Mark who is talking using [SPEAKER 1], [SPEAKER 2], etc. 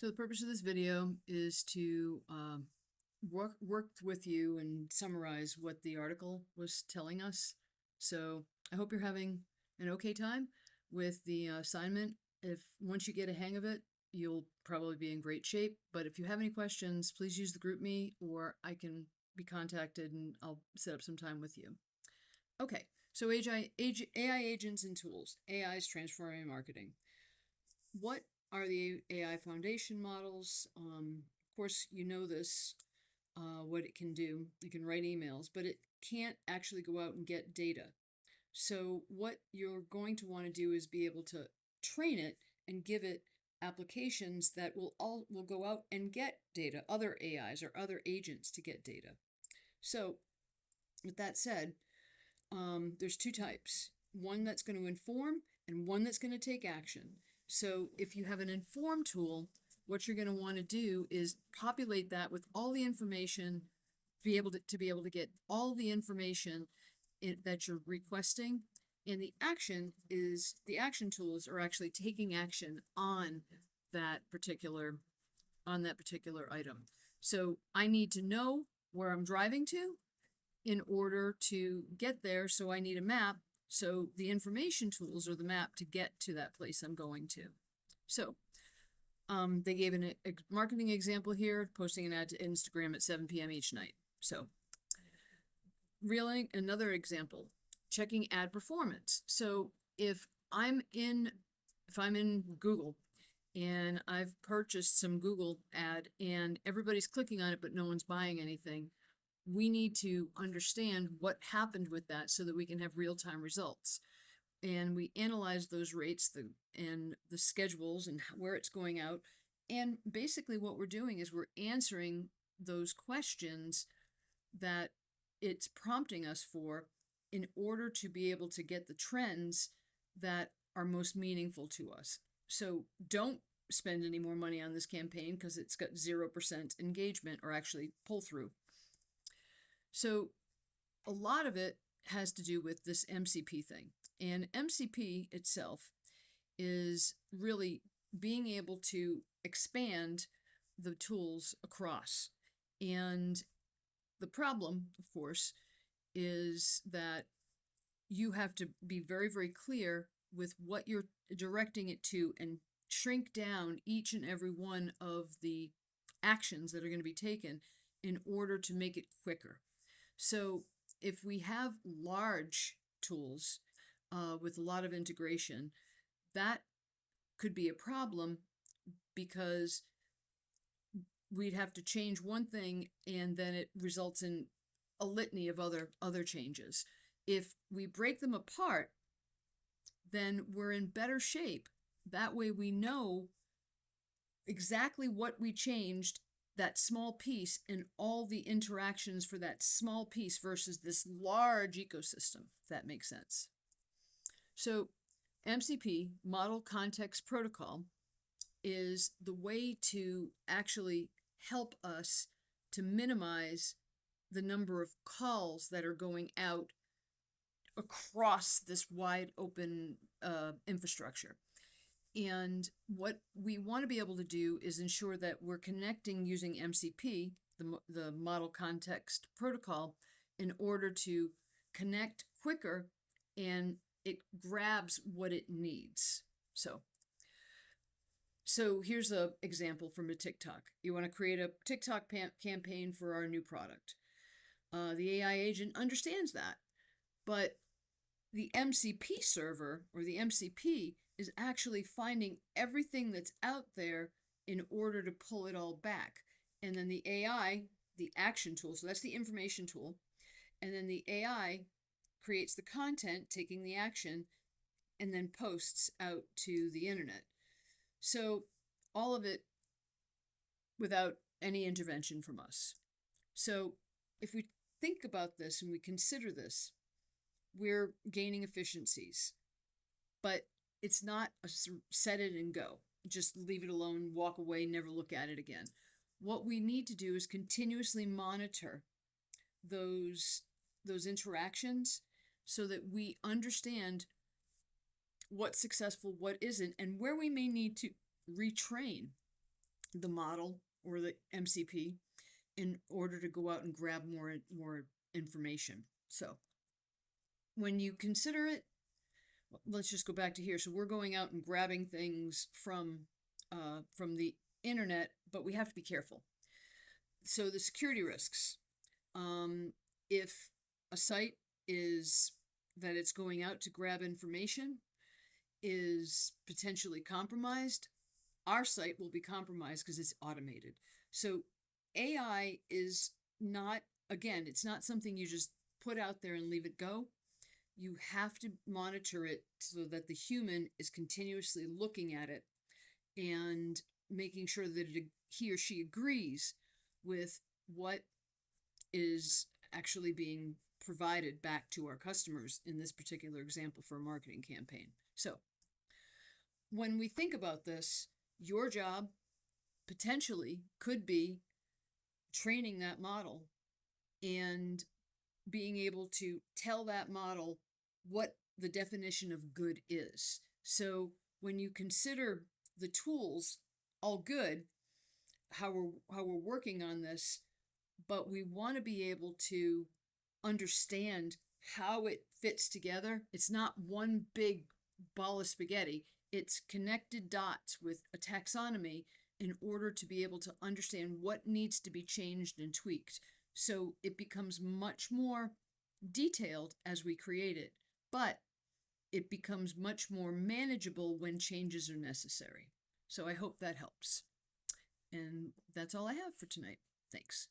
[SPEAKER 1] So the purpose of this video is to work with you and summarize what the article was telling us. So I hope you're having an okay time with the assignment. If once you get a hang of it, you'll probably be in great shape. But if you have any questions, please use the group me or I can be contacted and I'll set up some time with you. Okay, so AI agents and tools. AI is transforming marketing. What are the AI foundation models? Of course, you know this, what it can do. It can write emails, but it can't actually go out and get data. So what you're going to want to do is be able to train it and give it applications that will go out and get data, other AIs or other agents to get data. So with that said, there's two types, one that's going to inform and one that's going to take action. So if you have an inform tool, what you're going to want to do is populate that with all the information, be able to get all the information that you're requesting. And the action tools are actually taking action on that particular item. So I need to know where I'm driving to in order to get there. So I need a map. So the information tools are the map to get to that place I'm going to. So they gave a marketing example here, posting an ad to Instagram at 7 p.m. each night. So reeling another example, checking ad performance. So if I'm in Google and I've purchased some Google ad and everybody's clicking on it, but no one's buying anything, we need to understand what happened with that so that we can have real-time results. And we analyze those rates and the schedules and where it's going out. And basically what we're doing is we're answering those questions that it's prompting us for in order to be able to get the trends that are most meaningful to us. So don't spend any more money on this campaign because it's got 0% engagement or actually pull through. So a lot of it has to do with this MCP thing. And MCP itself is really being able to expand the tools across. And the problem, of course, is that you have to be very, very clear with what you're directing it to and shrink down each and every one of the actions that are going to be taken in order to make it quicker. So if we have large tools with a lot of integration, that could be a problem because we'd have to change one thing and then it results in a litany of other changes. If we break them apart, then we're in better shape. That way we know exactly what we changed, that small piece, and all the interactions for that small piece versus this large ecosystem, if that makes sense. So MCP, Model Context Protocol, is the way to actually help us to minimize the number of calls that are going out across this wide open infrastructure. And what we want to be able to do is ensure that we're connecting using MCP, the Model Context Protocol, in order to connect quicker and it grabs what it needs. So here's an example from a TikTok. You want to create a TikTok campaign for our new product. The AI agent understands that, but the MCP server or the MCP is actually finding everything that's out there in order to pull it all back. And then the AI, the action tool, so that's the information tool, and then the AI creates the content, taking the action, and then posts out to the internet. So all of it without any intervention from us. So if we think about this and we consider this, we're gaining efficiencies, but it's not a set it and go. Just leave it alone, walk away, never look at it again. What we need to do is continuously monitor those interactions so that we understand what's successful, what isn't, and where we may need to retrain the model or the MCP in order to go out and grab more information. So when you consider it, let's just go back to here. So we're going out and grabbing things from the internet, but we have to be careful. So the security risks. If a site is that it's going out to grab information is potentially compromised, our site will be compromised because it's automated. So AI is not, again, it's not something you just put out there and leave it go. You have to monitor it so that the human is continuously looking at it and making sure that he or she agrees with what is actually being provided back to our customers in this particular example for a marketing campaign. So when we think about this, your job potentially could be training that model and being able to tell that model what the definition of good is. So when you consider the tools, all good, how we're working on this, but we want to be able to understand how it fits together. It's not one big ball of spaghetti. It's connected dots with a taxonomy in order to be able to understand what needs to be changed and tweaked. So it becomes much more detailed as we create it, but it becomes much more manageable when changes are necessary. So I hope that helps. And that's all I have for tonight. Thanks.